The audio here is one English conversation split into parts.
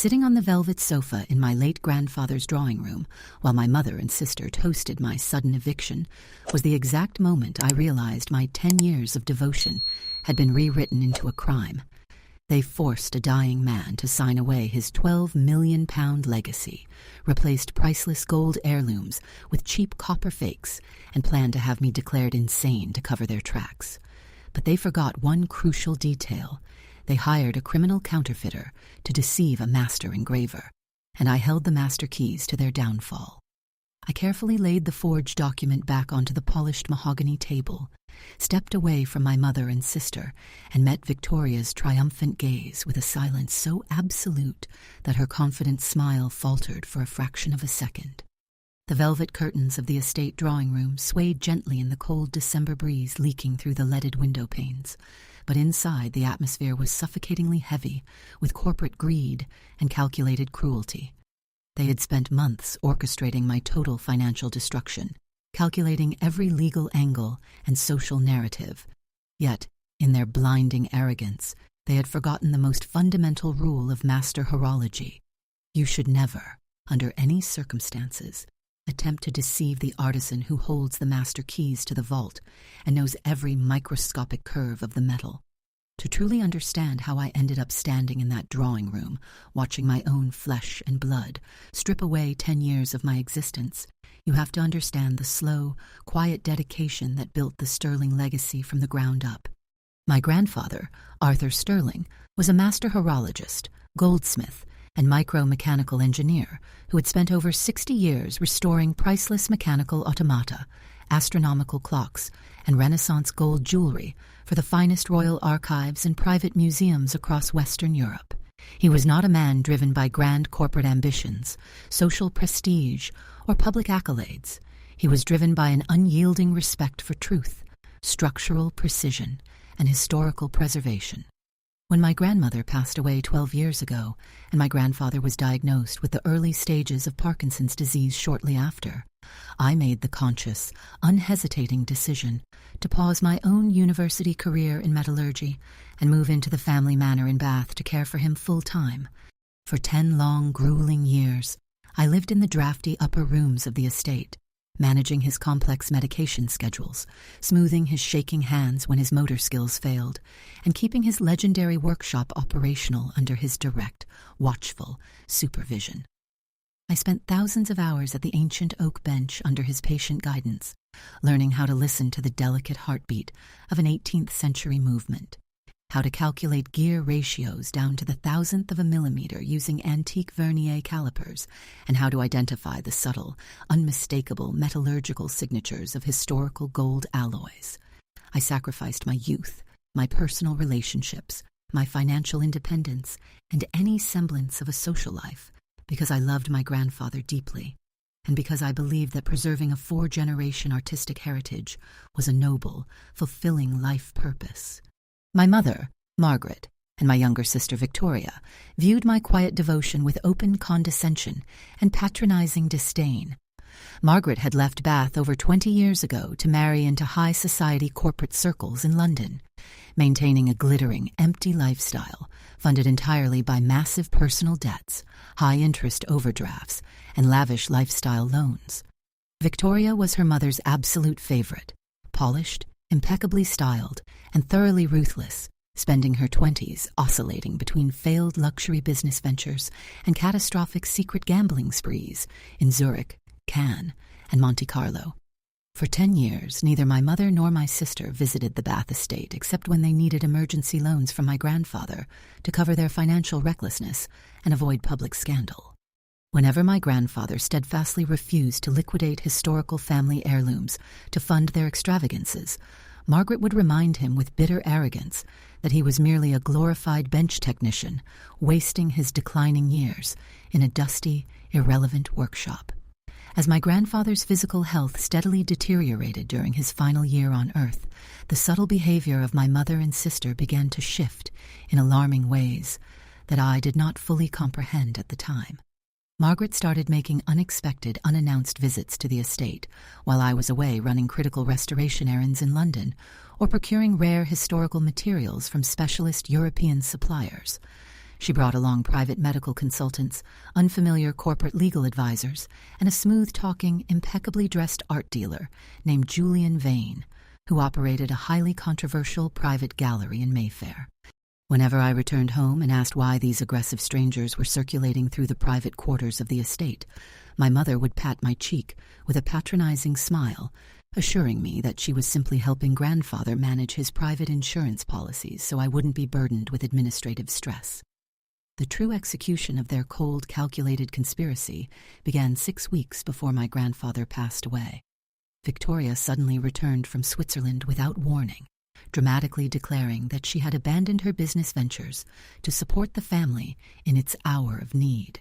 Sitting on the velvet sofa in my late grandfather's drawing room while my mother and sister toasted my sudden eviction was the exact moment I realized my 10 years of devotion had been rewritten into a crime. They forced a dying man to sign away his £12 million legacy, replaced priceless gold heirlooms with cheap copper fakes, and planned to have me declared insane to cover their tracks. But they forgot one crucial detail. They hired a criminal counterfeiter to deceive a master engraver, and I held the master keys to their downfall. I carefully laid the forged document back onto the polished mahogany table, stepped away from my mother and sister, and met Victoria's triumphant gaze with a silence so absolute that her confident smile faltered for a fraction of a second. The velvet curtains of the estate drawing room swayed gently in the cold December breeze leaking through the leaded window panes, but inside the atmosphere was suffocatingly heavy with corporate greed and calculated cruelty. They had spent months orchestrating my total financial destruction, calculating every legal angle and social narrative. Yet, in their blinding arrogance, they had forgotten the most fundamental rule of master horology. You should never, under any circumstances, attempt to deceive the artisan who holds the master keys to the vault and knows every microscopic curve of the metal. To truly understand how I ended up standing in that drawing room, watching my own flesh and blood strip away 10 years of my existence, you have to understand the slow, quiet dedication that built the Sterling legacy from the ground up. My grandfather, Arthur Sterling, was a master horologist, goldsmith, and micro-mechanical engineer who had spent over 60 years restoring priceless mechanical automata, astronomical clocks, and Renaissance gold jewelry for the finest royal archives and private museums across Western Europe. He was not a man driven by grand corporate ambitions, social prestige, or public accolades. He was driven by an unyielding respect for truth, structural precision, and historical preservation. When my grandmother passed away 12 years ago, and my grandfather was diagnosed with the early stages of Parkinson's disease shortly after, I made the conscious, unhesitating decision to pause my own university career in metallurgy and move into the family manor in Bath to care for him full-time. For 10 long, grueling years, I lived in the drafty upper rooms of the estate, managing his complex medication schedules, smoothing his shaking hands when his motor skills failed, and keeping his legendary workshop operational under his direct, watchful supervision. I spent thousands of hours at the ancient oak bench under his patient guidance, learning how to listen to the delicate heartbeat of an 18th century movement, how to calculate gear ratios down to the thousandth of a millimeter using antique vernier calipers, and how to identify the subtle, unmistakable metallurgical signatures of historical gold alloys. I sacrificed my youth, my personal relationships, my financial independence, and any semblance of a social life, because I loved my grandfather deeply, and because I believed that preserving a 4-generation artistic heritage was a noble, fulfilling life purpose. My mother, Margaret, and my younger sister Victoria viewed my quiet devotion with open condescension and patronizing disdain. Margaret had left Bath over 20 years ago to marry into high society corporate circles in London, maintaining a glittering, empty lifestyle funded entirely by massive personal debts, high-interest overdrafts, and lavish lifestyle loans. Victoria was her mother's absolute favorite, polished, impeccably styled, and thoroughly ruthless, spending her 20s oscillating between failed luxury business ventures and catastrophic secret gambling sprees in Zurich, Cannes, and Monte Carlo. For 10 years, neither my mother nor my sister visited the Bath estate except when they needed emergency loans from my grandfather to cover their financial recklessness and avoid public scandal. Whenever my grandfather steadfastly refused to liquidate historical family heirlooms to fund their extravagances, Margaret would remind him with bitter arrogance that he was merely a glorified bench technician, wasting his declining years in a dusty, irrelevant workshop. As my grandfather's physical health steadily deteriorated during his final year on Earth, the subtle behavior of my mother and sister began to shift in alarming ways that I did not fully comprehend at the time. Margaret started making unexpected, unannounced visits to the estate while I was away running critical restoration errands in London or procuring rare historical materials from specialist European suppliers. She brought along private medical consultants, unfamiliar corporate legal advisors, and a smooth-talking, impeccably dressed art dealer named Julian Vane, who operated a highly controversial private gallery in Mayfair. Whenever I returned home and asked why these aggressive strangers were circulating through the private quarters of the estate, my mother would pat my cheek with a patronizing smile, assuring me that she was simply helping grandfather manage his private insurance policies so I wouldn't be burdened with administrative stress. The true execution of their cold, calculated conspiracy began 6 weeks before my grandfather passed away. Victoria suddenly returned from Switzerland without warning, dramatically declaring that she had abandoned her business ventures to support the family in its hour of need.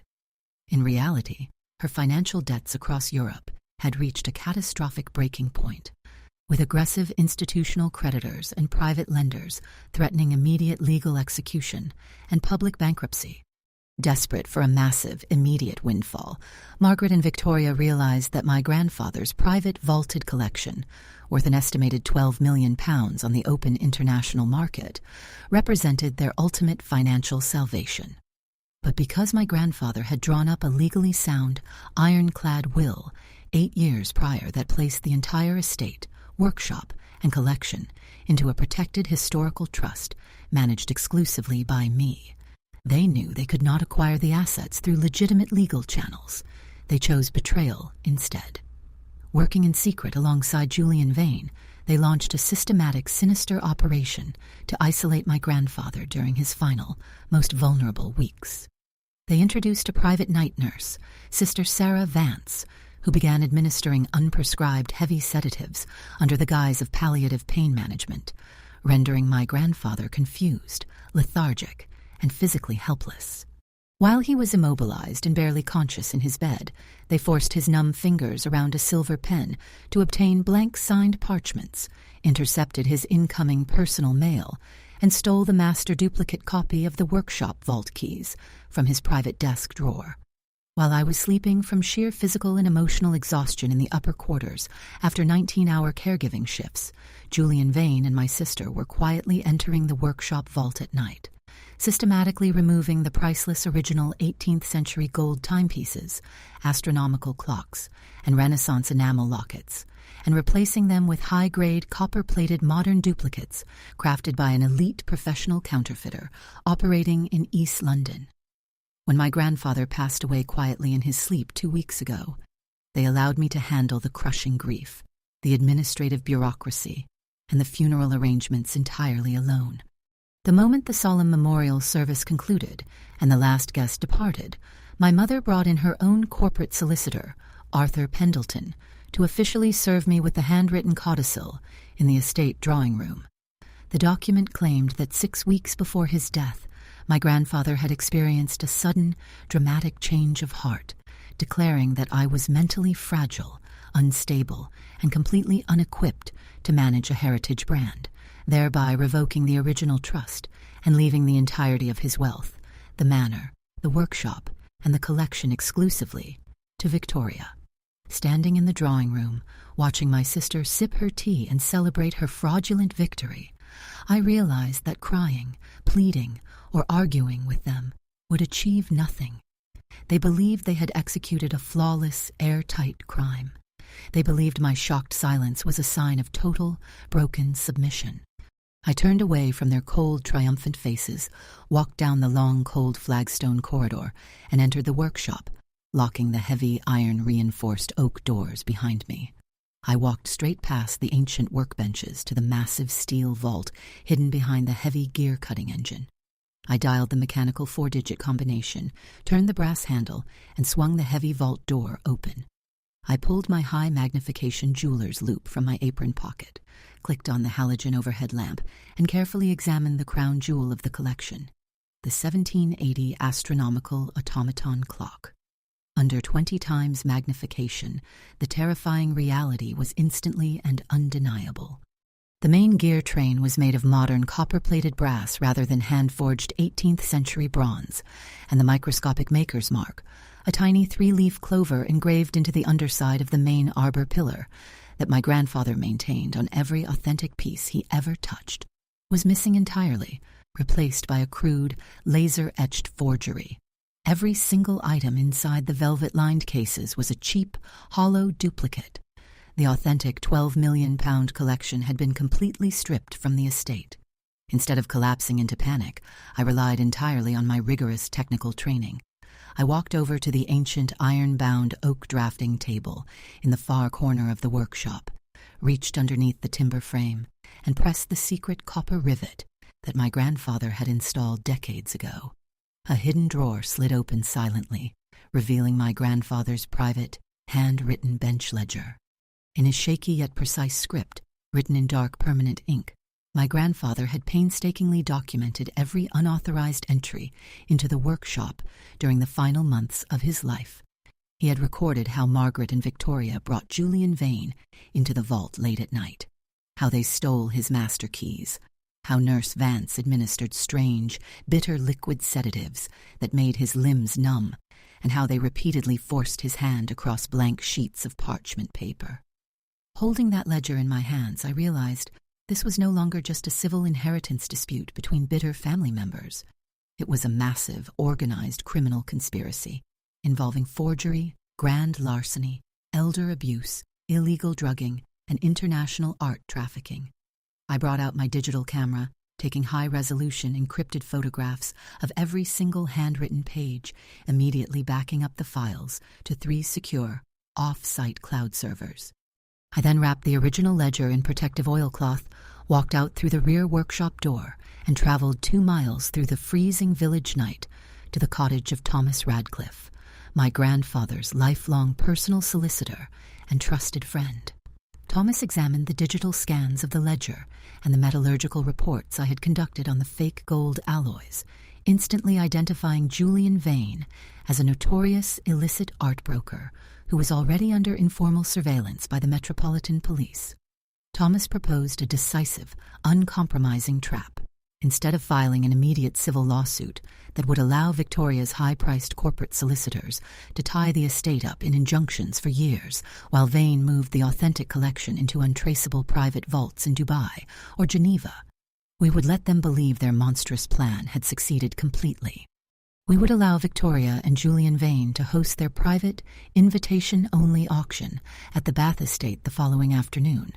In reality, her financial debts across Europe had reached a catastrophic breaking point, with aggressive institutional creditors and private lenders threatening immediate legal execution and public bankruptcy. Desperate for a massive, immediate windfall, Margaret and Victoria realized that my grandfather's private vaulted collection, worth an estimated £12 million on the open international market, represented their ultimate financial salvation. But because my grandfather had drawn up a legally sound, ironclad will 8 years prior that placed the entire estate, workshop, and collection into a protected historical trust managed exclusively by me, they knew they could not acquire the assets through legitimate legal channels. They chose betrayal instead. Working in secret alongside Julian Vane, they launched a systematic, sinister operation to isolate my grandfather during his final, most vulnerable weeks. They introduced a private night nurse, Sister Sarah Vance, who began administering unprescribed heavy sedatives under the guise of palliative pain management, rendering my grandfather confused, lethargic, and physically helpless. While he was immobilized and barely conscious in his bed, they forced his numb fingers around a silver pen to obtain blank signed parchments, intercepted his incoming personal mail, and stole the master duplicate copy of the workshop vault keys from his private desk drawer. While I was sleeping from sheer physical and emotional exhaustion in the upper quarters after 19-hour caregiving shifts, Julian Vane and my sister were quietly entering the workshop vault at night, systematically removing the priceless original 18th century gold timepieces, astronomical clocks, and Renaissance enamel lockets, and replacing them with high-grade copper-plated modern duplicates crafted by an elite professional counterfeiter operating in East London. When my grandfather passed away quietly in his sleep 2 weeks ago, they allowed me to handle the crushing grief, the administrative bureaucracy, and the funeral arrangements entirely alone. The moment the solemn memorial service concluded and the last guest departed, my mother brought in her own corporate solicitor, Arthur Pendleton, to officially serve me with the handwritten codicil in the estate drawing room. The document claimed that 6 weeks before his death, my grandfather had experienced a sudden, dramatic change of heart, declaring that I was mentally fragile, unstable, and completely unequipped to manage a heritage brand, thereby revoking the original trust and leaving the entirety of his wealth, the manor, the workshop, and the collection exclusively to Victoria. Standing in the drawing room, watching my sister sip her tea and celebrate her fraudulent victory, I realized that crying, pleading, or arguing with them would achieve nothing. They believed they had executed a flawless, airtight crime. They believed my shocked silence was a sign of total, broken submission. I turned away from their cold, triumphant faces, walked down the long, cold flagstone corridor, and entered the workshop, locking the heavy, iron-reinforced oak doors behind me. I walked straight past the ancient workbenches to the massive steel vault hidden behind the heavy gear-cutting engine. I dialed the mechanical 4-digit combination, turned the brass handle, and swung the heavy vault door open. I pulled my high-magnification jeweler's loupe from my apron pocket, clicked on the halogen overhead lamp, and carefully examined the crown jewel of the collection, the 1780 astronomical automaton clock. Under 20 times magnification, the terrifying reality was instantly and undeniable. The main gear train was made of modern copper-plated brass rather than hand-forged 18th century bronze, and the microscopic maker's mark, a tiny 3-leaf clover engraved into the underside of the main arbor pillar that my grandfather maintained on every authentic piece he ever touched, was missing entirely, replaced by a crude, laser-etched forgery. Every single item inside the velvet-lined cases was a cheap, hollow duplicate. The authentic £12 million collection had been completely stripped from the estate. Instead of collapsing into panic, I relied entirely on my rigorous technical training. I walked over to the ancient iron-bound oak drafting table in the far corner of the workshop, reached underneath the timber frame, and pressed the secret copper rivet that my grandfather had installed decades ago. A hidden drawer slid open silently, revealing my grandfather's private, hand-written bench ledger. In his shaky yet precise script, written in dark permanent ink, my grandfather had painstakingly documented every unauthorized entry into the workshop during the final months of his life. He had recorded how Margaret and Victoria brought Julian Vane into the vault late at night, how they stole his master keys, how Nurse Vance administered strange, bitter liquid sedatives that made his limbs numb, and how they repeatedly forced his hand across blank sheets of parchment paper. Holding that ledger in my hands, I realized this was no longer just a civil inheritance dispute between bitter family members. It was a massive, organized criminal conspiracy involving forgery, grand larceny, elder abuse, illegal drugging, and international art trafficking. I brought out my digital camera, taking high-resolution encrypted photographs of every single handwritten page, immediately backing up the files to 3 secure, off-site cloud servers. I then wrapped the original ledger in protective oilcloth, walked out through the rear workshop door, and traveled 2 miles through the freezing village night to the cottage of Thomas Radcliffe, my grandfather's lifelong personal solicitor and trusted friend. Thomas examined the digital scans of the ledger and the metallurgical reports I had conducted on the fake gold alloys, instantly identifying Julian Vane as a notorious illicit art broker who was already under informal surveillance by the Metropolitan Police. Thomas proposed a decisive, uncompromising trap. Instead of filing an immediate civil lawsuit that would allow Victoria's high-priced corporate solicitors to tie the estate up in injunctions for years, while Vane moved the authentic collection into untraceable private vaults in Dubai or Geneva, we would let them believe their monstrous plan had succeeded completely. We would allow Victoria and Julian Vane to host their private, invitation-only auction at the Bath estate the following afternoon,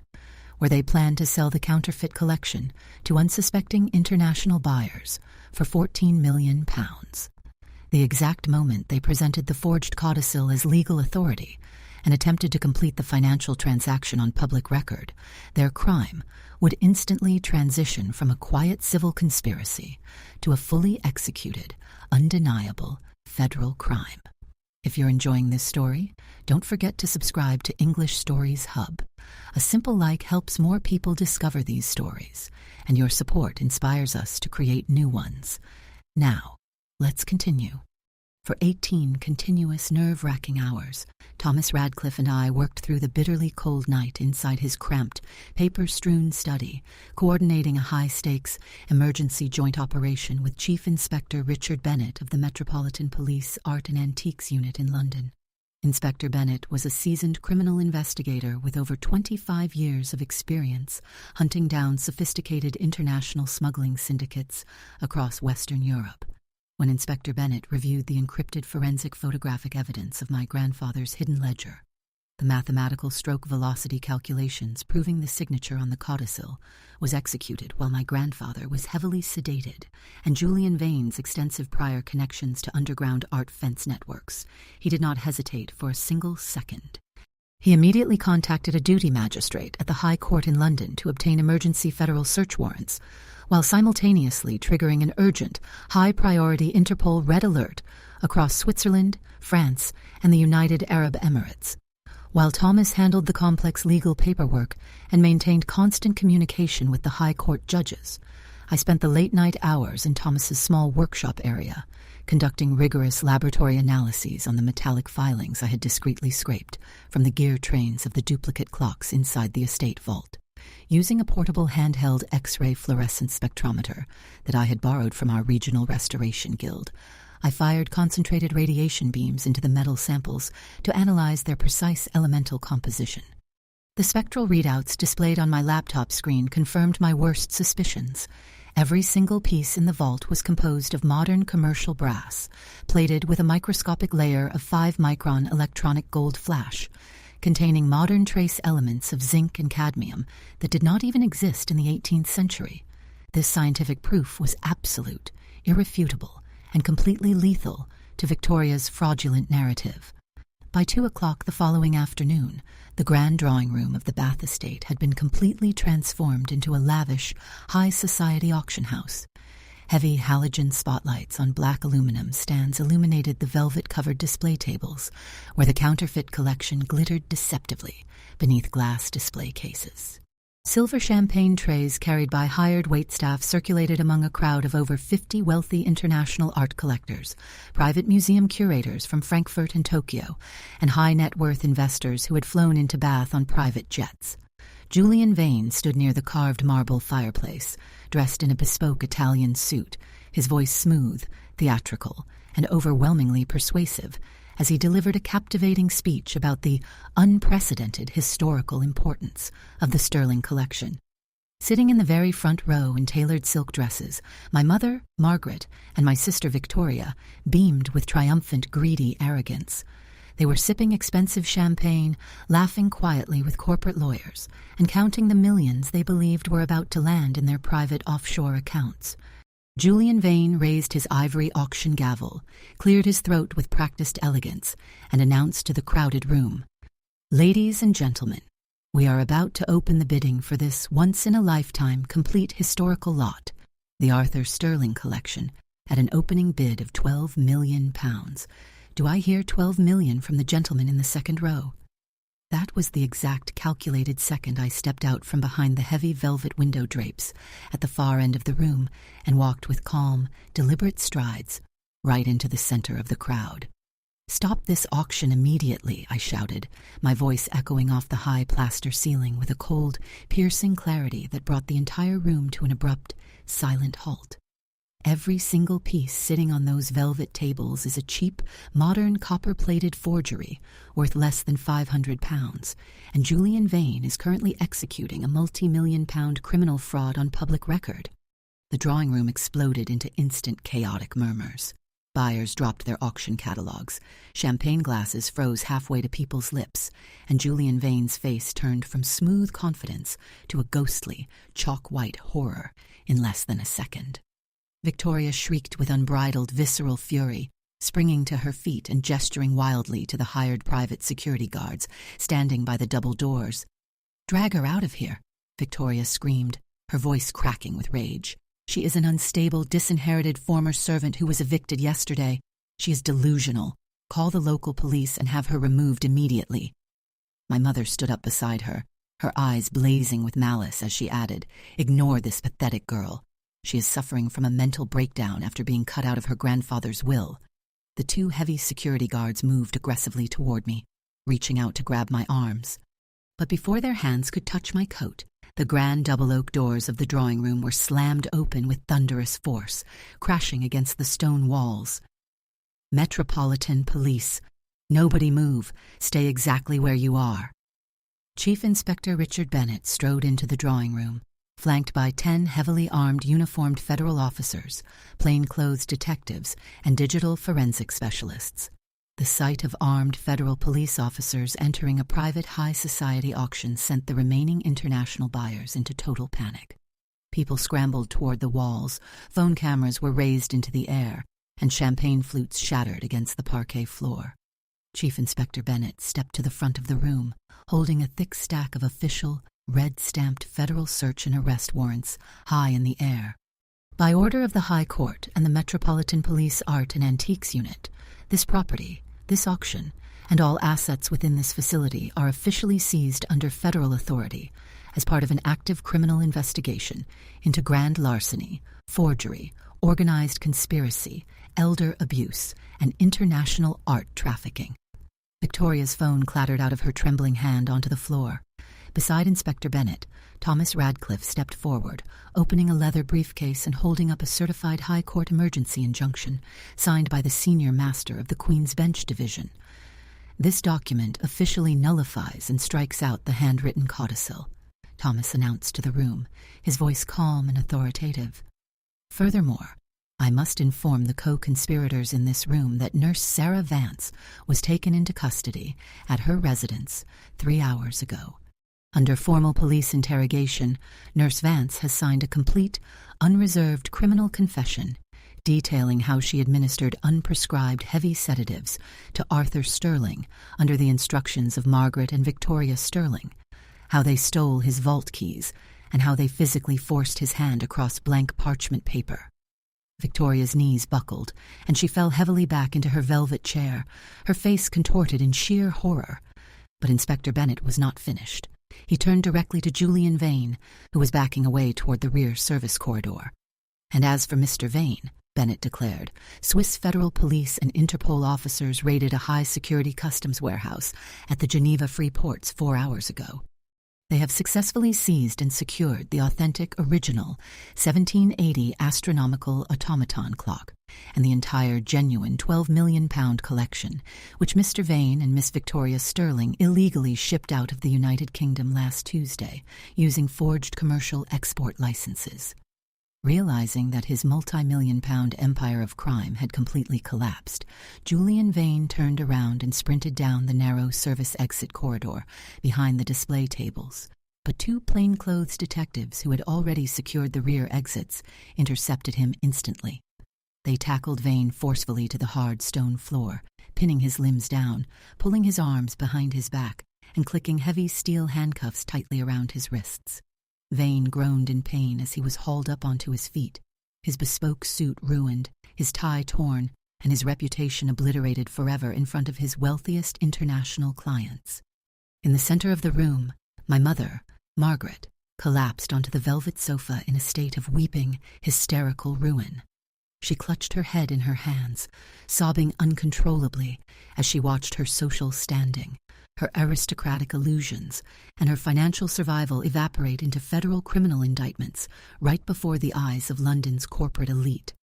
where they planned to sell the counterfeit collection to unsuspecting international buyers for £14 million. The exact moment they presented the forged codicil as legal authority and attempted to complete the financial transaction on public record, their crime would instantly transition from a quiet civil conspiracy to a fully executed, undeniable federal crime. If you're enjoying this story, don't forget to subscribe to English Stories Hub. A simple like helps more people discover these stories, and your support inspires us to create new ones. Now, let's continue. For 18 continuous nerve-wracking hours, Thomas Radcliffe and I worked through the bitterly cold night inside his cramped, paper-strewn study, coordinating a high-stakes, emergency joint operation with Chief Inspector Richard Bennett of the Metropolitan Police Art and Antiques Unit in London. Inspector Bennett was a seasoned criminal investigator with over 25 years of experience hunting down sophisticated international smuggling syndicates across Western Europe. When Inspector Bennett reviewed the encrypted forensic photographic evidence of my grandfather's hidden ledger, the mathematical stroke velocity calculations proving the signature on the codicil was executed while my grandfather was heavily sedated, and Julian Vane's extensive prior connections to underground art fence networks, he did not hesitate for a single second. He immediately contacted a duty magistrate at the High Court in London to obtain emergency federal search warrants, while simultaneously triggering an urgent, high-priority Interpol red alert across Switzerland, France, and the United Arab Emirates. While Thomas handled the complex legal paperwork and maintained constant communication with the High Court judges, I spent the late-night hours in Thomas's small workshop area, conducting rigorous laboratory analyses on the metallic filings I had discreetly scraped from the gear trains of the duplicate clocks inside the estate vault. Using a portable handheld X-ray fluorescence spectrometer that I had borrowed from our regional restoration guild, I fired concentrated radiation beams into the metal samples to analyze their precise elemental composition. The spectral readouts displayed on my laptop screen confirmed my worst suspicions. Every single piece in the vault was composed of modern commercial brass, plated with a microscopic layer of 5-micron electronic gold flash, containing modern trace elements of zinc and cadmium that did not even exist in the 18th century. This scientific proof was absolute, irrefutable, and completely lethal to Victoria's fraudulent narrative. By 2 o'clock the following afternoon, the grand drawing room of the Bath estate had been completely transformed into a lavish, high society auction house. Heavy halogen spotlights on black aluminum stands illuminated the velvet-covered display tables, where the counterfeit collection glittered deceptively beneath glass display cases. Silver champagne trays carried by hired waitstaff circulated among a crowd of over 50 wealthy international art collectors, private museum curators from Frankfurt and Tokyo, and high-net-worth investors who had flown into Bath on private jets. Julian Vane stood near the carved marble fireplace, dressed in a bespoke Italian suit, his voice smooth, theatrical, and overwhelmingly persuasive, as he delivered a captivating speech about the unprecedented historical importance of the sterling collection. Sitting in the very front row in tailored silk dresses, my mother, Margaret, and my sister Victoria beamed with triumphant, greedy arrogance. They were sipping expensive champagne, laughing quietly with corporate lawyers, and counting the millions they believed were about to land in their private offshore accounts. Julian Vane raised his ivory auction gavel, cleared his throat with practiced elegance, and announced to the crowded room, "Ladies and gentlemen, we are about to open the bidding for this once-in-a-lifetime complete historical lot, the Arthur Sterling collection, at an opening bid of £12 million. Do I hear 12 million from the gentleman in the second row?" That was the exact calculated second I stepped out from behind the heavy velvet window drapes at the far end of the room and walked with calm, deliberate strides right into the center of the crowd. "Stop this auction immediately," I shouted, my voice echoing off the high plaster ceiling with a cold, piercing clarity that brought the entire room to an abrupt, silent halt. Every single piece sitting on those velvet tables is a cheap, modern copper-plated forgery worth less than £500, and Julian Vane is currently executing a multi-million-pound criminal fraud on public record. The drawing room exploded into instant chaotic murmurs. Buyers dropped their auction catalogues, champagne glasses froze halfway to people's lips, and Julian Vane's face turned from smooth confidence to a ghostly, chalk-white horror in less than a second. Victoria shrieked with unbridled, visceral fury, springing to her feet and gesturing wildly to the hired private security guards standing by the double doors. "Drag her out of here," Victoria screamed, her voice cracking with rage. "She is an unstable, disinherited former servant who was evicted yesterday. She is delusional. Call the local police and have her removed immediately." My mother stood up beside her, her eyes blazing with malice as she added, "Ignore this pathetic girl. She is suffering from a mental breakdown after being cut out of her grandfather's will." The 2 heavy security guards moved aggressively toward me, reaching out to grab my arms. But before their hands could touch my coat, the grand double oak doors of the drawing room were slammed open with thunderous force, crashing against the stone walls. "Metropolitan Police. Nobody move. Stay exactly where you are." Chief Inspector Richard Bennett strode into the drawing room, flanked by 10 heavily armed uniformed federal officers, plainclothes detectives, and digital forensic specialists. The sight of armed federal police officers entering a private high society auction sent the remaining international buyers into total panic. People scrambled toward the walls, phone cameras were raised into the air, and champagne flutes shattered against the parquet floor. Chief Inspector Bennett stepped to the front of the room, holding a thick stack of official, red-stamped federal search and arrest warrants high in the air. "By order of the High Court and the Metropolitan Police Art and Antiques Unit, this property, this auction, and all assets within this facility are officially seized under federal authority as part of an active criminal investigation into grand larceny, forgery, organized conspiracy, elder abuse, and international art trafficking." Victoria's phone clattered out of her trembling hand onto the floor. Beside Inspector Bennett, Thomas Radcliffe stepped forward, opening a leather briefcase and holding up a certified High Court emergency injunction signed by the senior master of the Queen's Bench Division. "This document officially nullifies and strikes out the handwritten codicil," Thomas announced to the room, his voice calm and authoritative. Furthermore, I must inform the co-conspirators in this room that Nurse Sarah Vance was taken into custody at her residence 3 hours ago. Under formal police interrogation, Nurse Vance has signed a complete, unreserved criminal confession detailing how she administered unprescribed heavy sedatives to Arthur Sterling under the instructions of Margaret and Victoria Sterling, how they stole his vault keys, and how they physically forced his hand across blank parchment paper. Victoria's knees buckled, and she fell heavily back into her velvet chair, her face contorted in sheer horror. But Inspector Bennett was not finished. He turned directly to Julian Vane, who was backing away toward the rear service corridor. And as for Mr. Vane, Bennett declared, Swiss Federal Police and Interpol officers raided a high-security customs warehouse at the Geneva Free Ports 4 hours ago. They have successfully seized and secured the authentic original 1780 astronomical automaton clock and the entire genuine £12 million collection, which Mr. Vane and Miss Victoria Sterling illegally shipped out of the United Kingdom last Tuesday using forged commercial export licenses. Realizing that his multi-million-pound empire of crime had completely collapsed, Julian Vane turned around and sprinted down the narrow service exit corridor behind the display tables. But 2 plainclothes detectives who had already secured the rear exits intercepted him instantly. They tackled Vane forcefully to the hard stone floor, pinning his limbs down, pulling his arms behind his back, and clicking heavy steel handcuffs tightly around his wrists. Vane groaned in pain as he was hauled up onto his feet, his bespoke suit ruined, his tie torn, and his reputation obliterated forever in front of his wealthiest international clients. In the center of the room, my mother, Margaret, collapsed onto the velvet sofa in a state of weeping, hysterical ruin. She clutched her head in her hands, sobbing uncontrollably as she watched her social standing, her aristocratic illusions, and her financial survival evaporate into federal criminal indictments right before the eyes of London's corporate elite.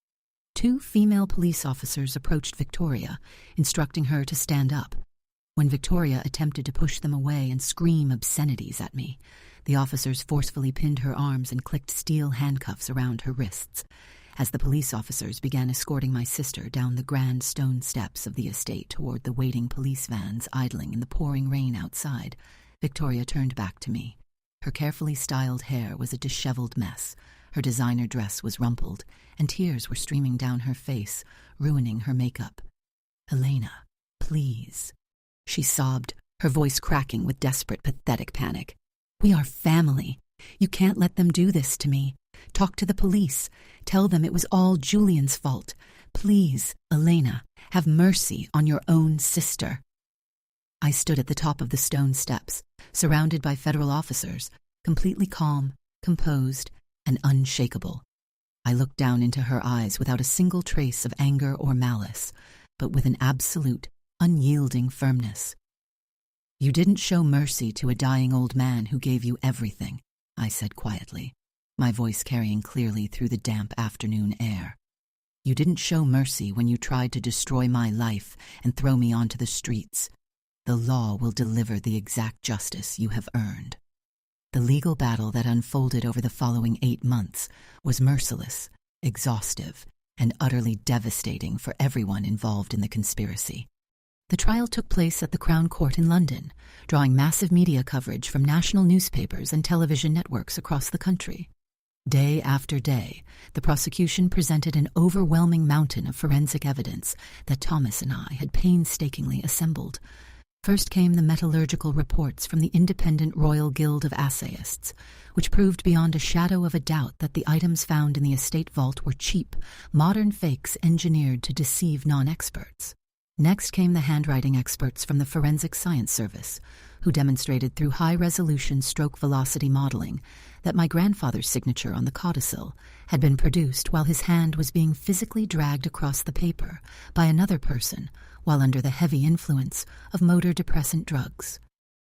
2 female police officers approached Victoria, instructing her to stand up. When Victoria attempted to push them away and scream obscenities at me, the officers forcefully pinned her arms and clicked steel handcuffs around her wrists. As the police officers began escorting my sister down the grand stone steps of the estate toward the waiting police vans idling in the pouring rain outside, Victoria turned back to me. Her carefully styled hair was a disheveled mess, her designer dress was rumpled, and tears were streaming down her face, ruining her makeup. "Elena, please," she sobbed, her voice cracking with desperate, pathetic panic. "We are family. You can't let them do this to me. Talk to the police. Tell them it was all Julian's fault. Please, Elena, have mercy on your own sister." I stood at the top of the stone steps, surrounded by federal officers, completely calm, composed, and unshakable. I looked down into her eyes without a single trace of anger or malice, but with an absolute, unyielding firmness. "You didn't show mercy to a dying old man who gave you everything," I said quietly, my voice carrying clearly through the damp afternoon air. "You didn't show mercy when you tried to destroy my life and throw me onto the streets. The law will deliver the exact justice you have earned." The legal battle that unfolded over the following 8 months was merciless, exhaustive, and utterly devastating for everyone involved in the conspiracy. The trial took place at the Crown Court in London, drawing massive media coverage from national newspapers and television networks across the country. Day after day, the prosecution presented an overwhelming mountain of forensic evidence that Thomas and I had painstakingly assembled. First came the metallurgical reports from the Independent Royal Guild of Assayists, which proved beyond a shadow of a doubt that the items found in the estate vault were cheap, modern fakes engineered to deceive non-experts. Next came the handwriting experts from the Forensic Science Service, who demonstrated through high-resolution stroke velocity modeling that my grandfather's signature on the codicil had been produced while his hand was being physically dragged across the paper by another person while under the heavy influence of motor depressant drugs.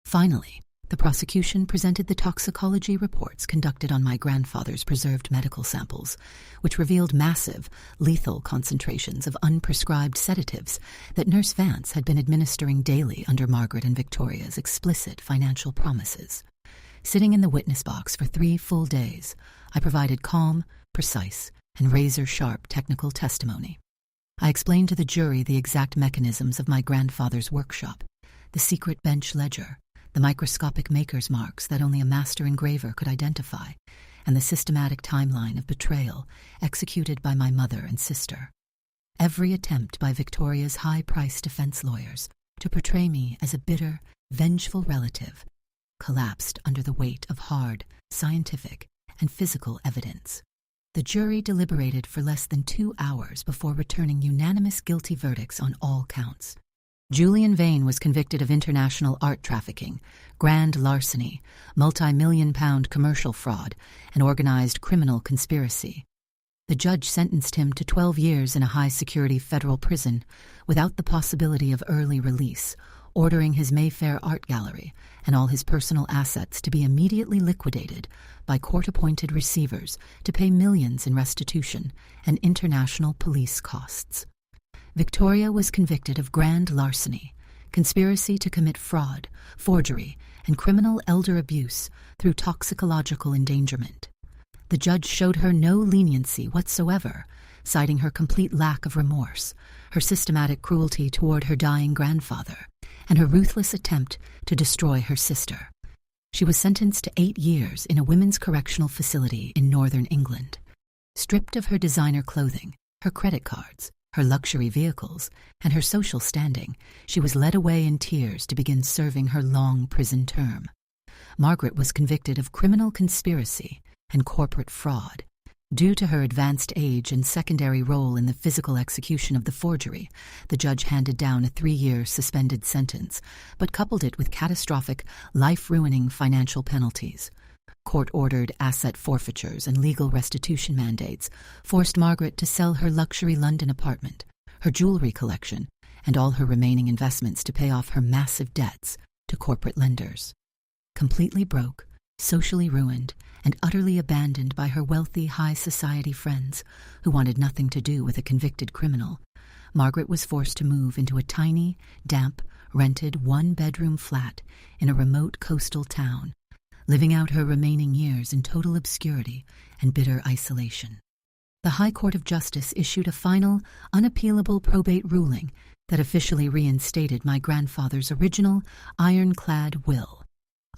Finally, the prosecution presented the toxicology reports conducted on my grandfather's preserved medical samples, which revealed massive, lethal concentrations of unprescribed sedatives that Nurse Vance had been administering daily under Margaret and Victoria's explicit financial promises. Sitting in the witness box for 3 full days, I provided calm, precise, and razor-sharp technical testimony. I explained to the jury the exact mechanisms of my grandfather's workshop, the secret bench ledger, the microscopic maker's marks that only a master engraver could identify, and the systematic timeline of betrayal executed by my mother and sister. Every attempt by Victoria's high-priced defense lawyers to portray me as a bitter, vengeful relative collapsed under the weight of hard, scientific, and physical evidence. The jury deliberated for less than 2 hours before returning unanimous guilty verdicts on all counts. Julian Vane was convicted of international art trafficking, grand larceny, multi-million-pound commercial fraud, and organized criminal conspiracy. The judge sentenced him to 12 years in a high-security federal prison without the possibility of early release, ordering his Mayfair art gallery and all his personal assets to be immediately liquidated by court-appointed receivers to pay millions in restitution and international police costs. Victoria was convicted of grand larceny, conspiracy to commit fraud, forgery, and criminal elder abuse through toxicological endangerment. The judge showed her no leniency whatsoever, citing her complete lack of remorse, her systematic cruelty toward her dying grandfather, and her ruthless attempt to destroy her sister. She was sentenced to 8 years in a women's correctional facility in northern England. Stripped of her designer clothing, her credit cards, her luxury vehicles, and her social standing, she was led away in tears to begin serving her long prison term. Margaret was convicted of criminal conspiracy and corporate fraud. Due to her advanced age and secondary role in the physical execution of the forgery, the judge handed down a 3-year suspended sentence, but coupled it with catastrophic, life-ruining financial penalties. Court-ordered asset forfeitures and legal restitution mandates forced Margaret to sell her luxury London apartment, her jewelry collection, and all her remaining investments to pay off her massive debts to corporate lenders. Completely broke, socially ruined, and utterly abandoned by her wealthy high society friends who wanted nothing to do with a convicted criminal, Margaret was forced to move into a tiny, damp, rented 1-bedroom flat in a remote coastal town, living out her remaining years in total obscurity and bitter isolation. The High Court of Justice issued a final, unappealable probate ruling that officially reinstated my grandfather's original, ironclad will.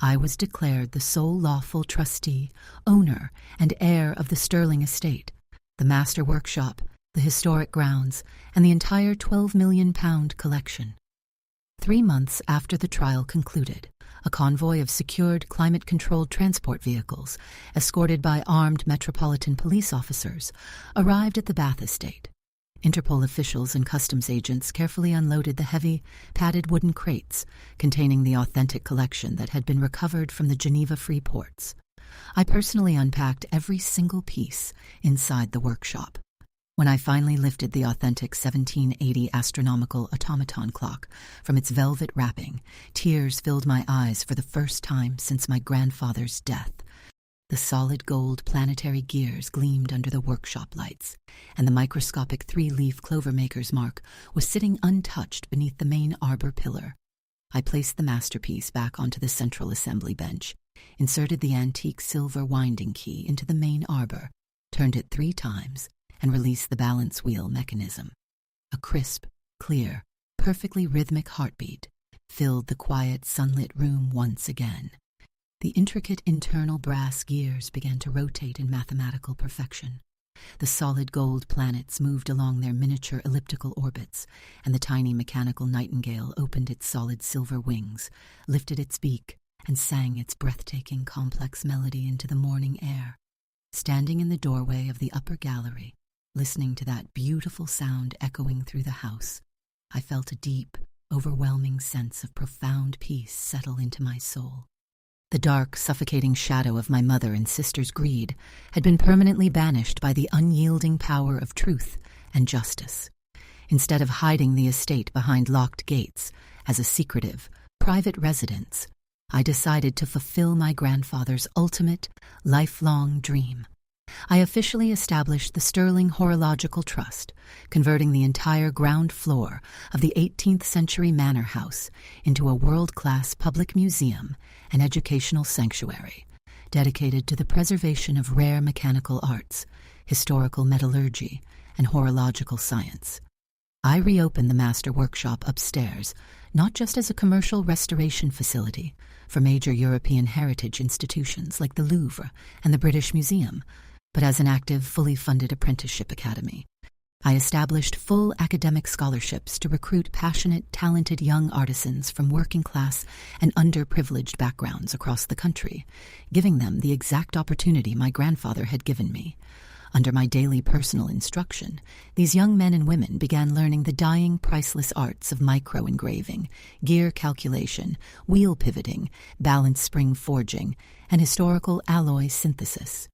I was declared the sole lawful trustee, owner, and heir of the Sterling estate, the master workshop, the historic grounds, and the entire £12 million collection. 3 months after the trial concluded, a convoy of secured, climate-controlled transport vehicles, escorted by armed Metropolitan Police officers, arrived at the Bath estate. Interpol officials and customs agents carefully unloaded the heavy, padded wooden crates containing the authentic collection that had been recovered from the Geneva free ports. I personally unpacked every single piece inside the workshop. When I finally lifted the authentic 1780 astronomical automaton clock from its velvet wrapping, tears filled my eyes for the first time since my grandfather's death. The solid gold planetary gears gleamed under the workshop lights, and the microscopic 3-leaf clover maker's mark was sitting untouched beneath the main arbor pillar. I placed the masterpiece back onto the central assembly bench, inserted the antique silver winding key into the main arbor, turned it 3 times, and released the balance wheel mechanism. A crisp, clear, perfectly rhythmic heartbeat filled the quiet, sunlit room once again. The intricate internal brass gears began to rotate in mathematical perfection. The solid gold planets moved along their miniature elliptical orbits, and the tiny mechanical nightingale opened its solid silver wings, lifted its beak, and sang its breathtaking complex melody into the morning air. Standing in the doorway of the upper gallery, listening to that beautiful sound echoing through the house, I felt a deep, overwhelming sense of profound peace settle into my soul. The dark, suffocating shadow of my mother and sister's greed had been permanently banished by the unyielding power of truth and justice. Instead of hiding the estate behind locked gates as a secretive, private residence, I decided to fulfill my grandfather's ultimate, lifelong dream. I officially established the Sterling Horological Trust, converting the entire ground floor of the 18th century manor house into a world-class public museum and educational sanctuary, dedicated to the preservation of rare mechanical arts, historical metallurgy, and horological science. I reopened the master workshop upstairs, not just as a commercial restoration facility for major European heritage institutions like the Louvre and the British Museum, but as an active, fully funded apprenticeship academy. I established full academic scholarships to recruit passionate, talented young artisans from working-class and underprivileged backgrounds across the country, giving them the exact opportunity my grandfather had given me. Under my daily personal instruction, these young men and women began learning the dying, priceless arts of micro-engraving, gear calculation, wheel pivoting, balance spring forging, and historical alloy synthesis.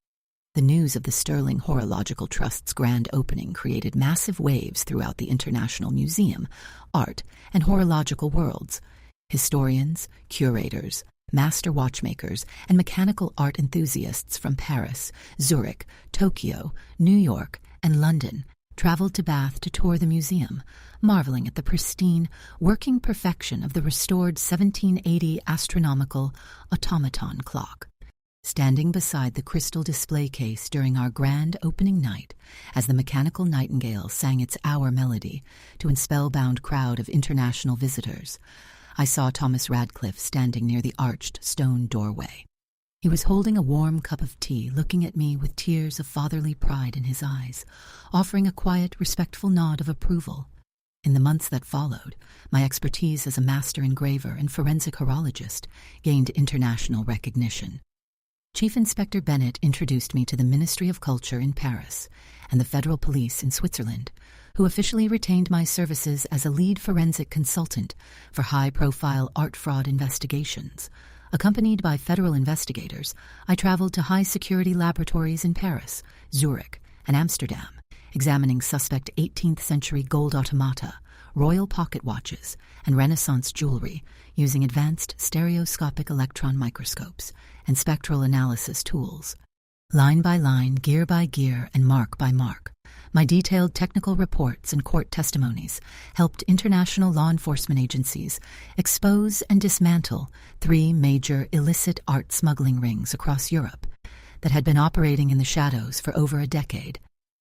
The news of the Sterling Horological Trust's grand opening created massive waves throughout the international museum, art, and horological worlds. Historians, curators, master watchmakers, and mechanical art enthusiasts from Paris, Zurich, Tokyo, New York, and London traveled to Bath to tour the museum, marveling at the pristine, working perfection of the restored 1780 astronomical automaton clock. Standing beside the crystal display case during our grand opening night, as the mechanical nightingale sang its hour melody to a spellbound crowd of international visitors, I saw Thomas Radcliffe standing near the arched stone doorway. He was holding a warm cup of tea, looking at me with tears of fatherly pride in his eyes, offering a quiet, respectful nod of approval. In the months that followed, my expertise as a master engraver and forensic horologist gained international recognition. Chief Inspector Bennett introduced me to the Ministry of Culture in Paris and the Federal Police in Switzerland, who officially retained my services as a lead forensic consultant for high-profile art fraud investigations. Accompanied by federal investigators, I traveled to high-security laboratories in Paris, Zurich, and Amsterdam, examining suspect 18th-century gold automata, royal pocket watches, and Renaissance jewelry using advanced stereoscopic electron microscopes and spectral analysis tools. Line by line, gear by gear, and mark by mark, my detailed technical reports and court testimonies helped international law enforcement agencies expose and dismantle 3 major illicit art smuggling rings across Europe that had been operating in the shadows for over a decade.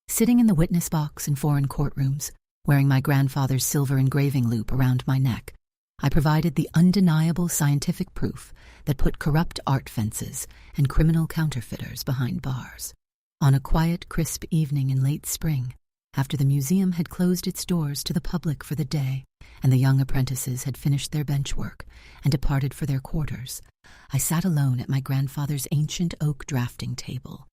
Sitting in the witness box in foreign courtrooms, wearing my grandfather's silver engraving loop around my neck, I provided the undeniable scientific proof that put corrupt art fences and criminal counterfeiters behind bars. On a quiet, crisp evening in late spring, after the museum had closed its doors to the public for the day and the young apprentices had finished their bench work and departed for their quarters, I sat alone at my grandfather's ancient oak drafting table.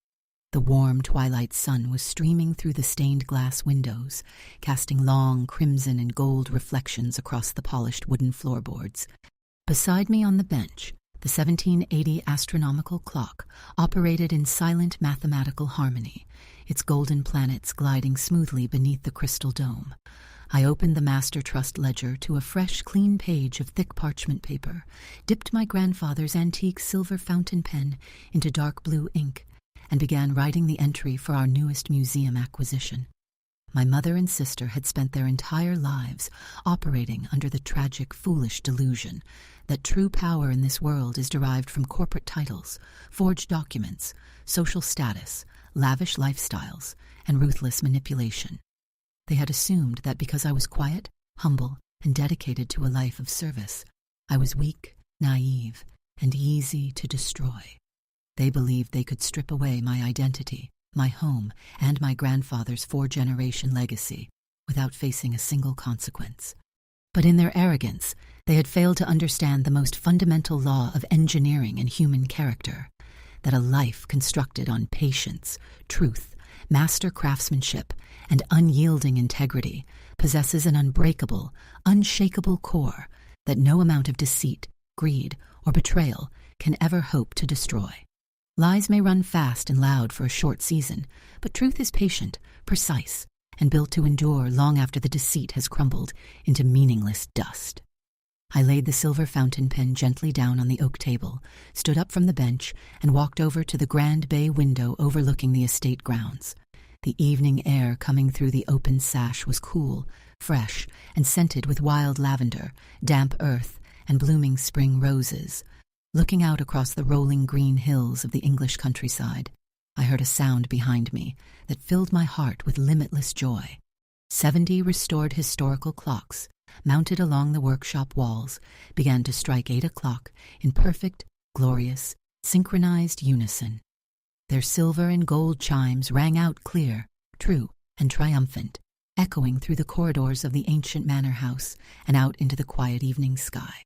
The warm twilight sun was streaming through the stained glass windows, casting long crimson and gold reflections across the polished wooden floorboards. Beside me on the bench, the 1780 astronomical clock operated in silent mathematical harmony, its golden planets gliding smoothly beneath the crystal dome. I opened the Master Trust ledger to a fresh, clean page of thick parchment paper, dipped my grandfather's antique silver fountain pen into dark blue ink, and began writing the entry for our newest museum acquisition. My mother and sister had spent their entire lives operating under the tragic, foolish delusion that true power in this world is derived from corporate titles, forged documents, social status, lavish lifestyles, and ruthless manipulation. They had assumed that because I was quiet, humble, and dedicated to a life of service, I was weak, naive, and easy to destroy. They believed they could strip away my identity, my home, and my grandfather's 4-generation legacy without facing a single consequence. But in their arrogance, they had failed to understand the most fundamental law of engineering and human character, that a life constructed on patience, truth, master craftsmanship, and unyielding integrity possesses an unbreakable, unshakable core that no amount of deceit, greed, or betrayal can ever hope to destroy. Lies may run fast and loud for a short season, but truth is patient, precise, and built to endure long after the deceit has crumbled into meaningless dust. I laid the silver fountain pen gently down on the oak table, stood up from the bench, and walked over to the grand bay window overlooking the estate grounds. The evening air coming through the open sash was cool, fresh, and scented with wild lavender, damp earth, and blooming spring roses. Looking out across the rolling green hills of the English countryside, I heard a sound behind me that filled my heart with limitless joy. 70 restored historical clocks, mounted along the workshop walls, began to strike 8 o'clock in perfect, glorious, synchronized unison. Their silver and gold chimes rang out clear, true, and triumphant, echoing through the corridors of the ancient manor house and out into the quiet evening sky.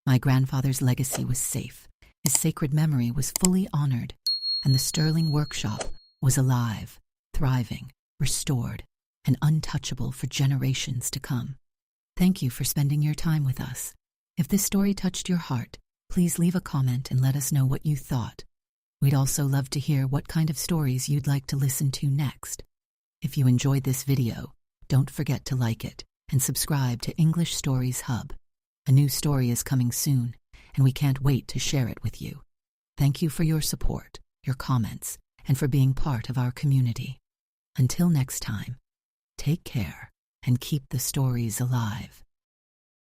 My grandfather's legacy was safe, his sacred memory was fully honored, and the Sterling workshop was alive, thriving, restored, and untouchable for generations to come. Thank you for spending your time with us. If this story touched your heart, please leave a comment and let us know what you thought. We'd also love to hear what kind of stories you'd like to listen to next. If you enjoyed this video, don't forget to like it and subscribe to English Stories Hub. A new story is coming soon, and we can't wait to share it with you. Thank you for your support, your comments, and for being part of our community. Until next time, take care and keep the stories alive.